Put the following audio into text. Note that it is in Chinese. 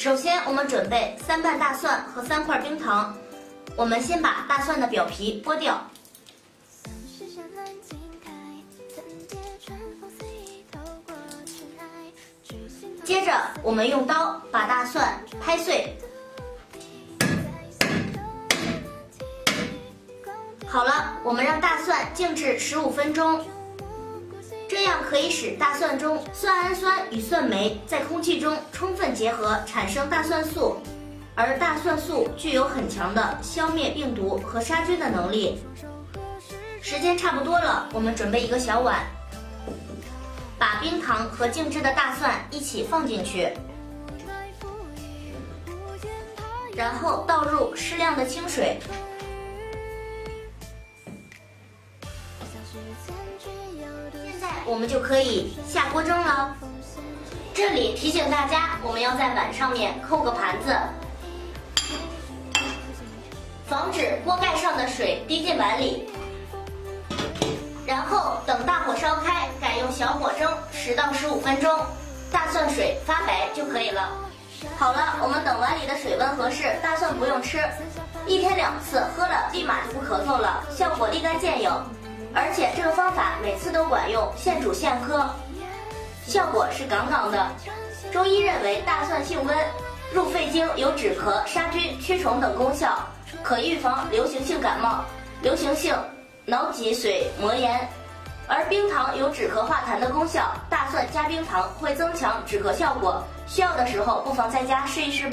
首先，我们准备3瓣大蒜和3块冰糖。我们先把大蒜的表皮剥掉，接着我们用刀把大蒜拍碎。好了，我们让大蒜静置15分钟。这样可以使大蒜中蒜氨酸与蒜酶在空气中充分结合，产生大蒜素，而大蒜素具有很强的消灭病毒和杀菌的能力。时间差不多了，我们准备一个小碗，把冰糖和静置的大蒜一起放进去，然后倒入适量的清水。现在我们就可以下锅蒸了。这里提醒大家，我们要在碗上面扣个盘子，防止锅盖上的水滴进碗里。然后等大火烧开，改用小火蒸10到15分钟，大蒜水发白就可以了。好了，我们等碗里的水温合适，大蒜不用吃，1天2次喝了立马就不咳嗽了，效果立竿见影。而且这个方法每次都管用，现煮现喝，效果是杠杠的。中医认为大蒜性温，入肺经，有止咳、杀菌、驱虫等功效，可预防流行性感冒、流行性脑脊髓膜炎。而冰糖有止咳化痰的功效，大蒜加冰糖会增强止咳效果，需要的时候不妨在家试一试吧。